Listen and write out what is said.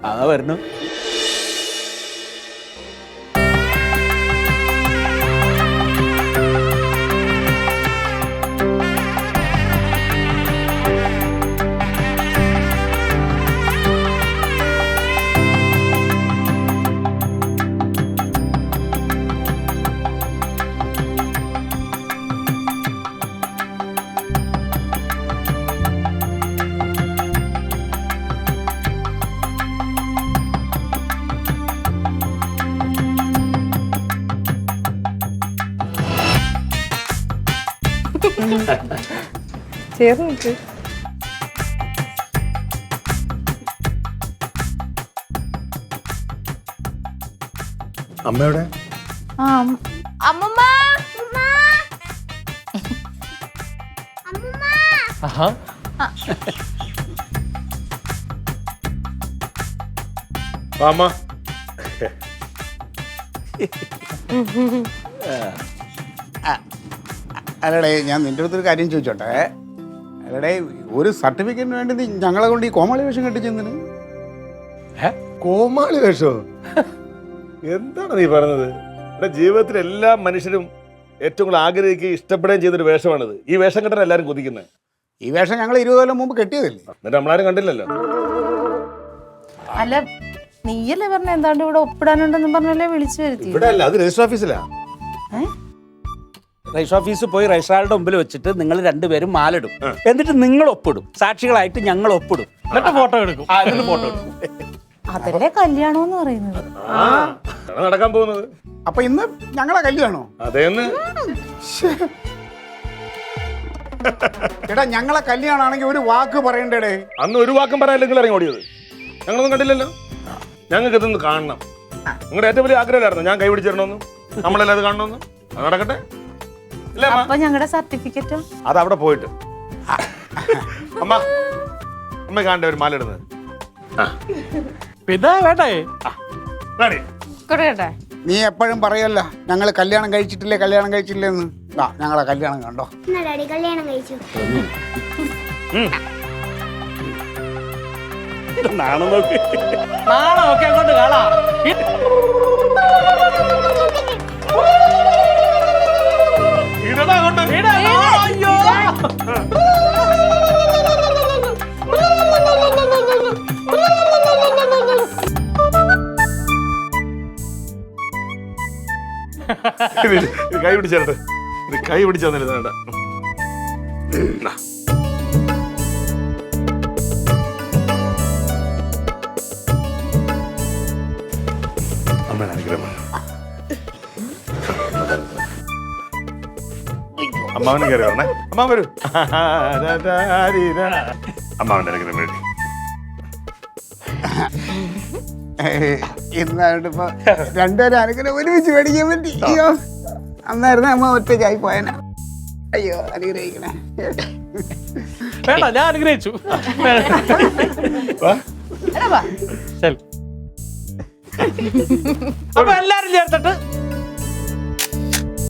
അതാ വരണു. ചേർന്ന് അമ്മയുടെ അമ്മമ്മ അമ്മ അല്ലടേ ഞാൻ നിൻ്റെ അടുത്തൊരു കാര്യം ചോദിച്ചോട്ടെ. അല്ലടേ ഒരു സർട്ടിഫിക്കറ്റിന് വേണ്ടി നീ ഞങ്ങളെ കൊണ്ട് ഈ കോമാളി വേഷം കെട്ടിച്ചെന്തിന്? കോമാളി വേഷോ? എന്താണ് നീ പറഞ്ഞത്? എന്റെ ജീവിതത്തിൽ എല്ലാ മനുഷ്യരും ഏറ്റവും കൂടുതൽ ആഗ്രഹിക്കുകയും ഇഷ്ടപ്പെടുകയും ചെയ്തൊരു വേഷമാണിത്. ഈ വേഷം കെട്ടാൻ എല്ലാവരും കൊതിക്കുന്നത്. ഈ വേഷം ഞങ്ങൾ 20 കൊല്ലം മുമ്പ് കെട്ടിയതല്ലേ? എന്നിട്ട് നമ്മളാരും കണ്ടില്ലല്ലോ. അല്ല നീയല്ലേ പറഞ്ഞ എന്താണ്ട് ഇവിടെ ഒപ്പിടാനുണ്ടെന്ന് പറഞ്ഞല്ലേ വിളിച്ചു വരുത്തി. ഇവിടെ അല്ല, അത് രജിസ്റ്റർ ഓഫീസിലാ. രജിസ്റ്റർ ഓഫീസിൽ പോയി രജിസ്ട്രാറുടെ മുമ്പിൽ വെച്ചിട്ട് നിങ്ങൾ രണ്ടുപേരും മാലിടും. എന്നിട്ട് നിങ്ങൾ ഒപ്പിടും, സാക്ഷികളായിട്ട് ഞങ്ങൾ ഒപ്പിടും, എന്നിട്ട് ഫോട്ടോ എടുക്കും. അതിന് ഫോട്ടോ എടുക്കും. അതല്ലേ കല്യാണം എന്ന് പറയുന്നത്. നടക്കാൻ പോകുന്നത്. അപ്പൊ ഇന്ന് ഞങ്ങളെ കല്യാണോ? അതേന്ന്. എടാ ഞങ്ങളെ കല്യാണാണെങ്കിൽ ഒരു വാക്ക് പറയണ്ടേ? അന്ന് ഒരു വാക്കും പറയാനില്ലെങ്കിൽ ഇറങ്ങി ഓടിയത്. ഞങ്ങളൊന്നും കണ്ടില്ലല്ലോ. ഞങ്ങൾക്ക് ഇതൊന്ന് കാണണം. നിങ്ങളുടെ ഏറ്റവും വലിയ ആഗ്രഹമായിരുന്നു ഞാൻ കൈ പിടിച്ചിരണമെന്നും നമ്മളെല്ലാം അത് കാണണമെന്നും. അത് നടക്കട്ടെ. അപ്പൊ ഞങ്ങളുടെ സർട്ടിഫിക്കറ്റോ? അത് അവിടെ പോയിട്ട് അമ്മ അമ്മ കാണണ്ടേ ഒരു മാല ഇടുന്നത്? പിന്നെ വേണ്ടേ? കൊടുക്കട്ടെ. നീ എപ്പോഴും പറയല്ല ഞങ്ങൾ കല്യാണം കഴിച്ചിട്ടില്ലേ കല്യാണം കഴിച്ചില്ലേന്ന്. ഞങ്ങളെ കല്യാണം കണ്ടോ? കല്യാണം കഴിച്ചു. നാണം നോക്കി അങ്ങോട്ട് കാണാം. അയ്യോ കൈ പിടിച്ചേരട്ടെ. ഇത് കൈ പിടിച്ചു തന്നില്ല. വേണ്ട അമ്മയുടെ അനുഗ്രഹം. അമ്മാവന് കയറി വരണേ. അമ്മ വരൂ. അമ്മാവന്റെ അനുഗ്രഹം വേണ്ടി ഇന്നിപ്പോ രണ്ടുപേരും അനുഗ്രഹം ഒരുമിച്ച് മേടിക്കാൻ പറ്റി. അയ്യോ അന്നായിരുന്നു അമ്മ ഒറ്റയ്ക്കായി പോയന. അയ്യോ അനുഗ്രഹിക്കണേ. വേണ്ട, ഞാൻ അനുഗ്രഹിച്ചു. അപ്പൊ എല്ലാരും ചേർത്തിട്ട്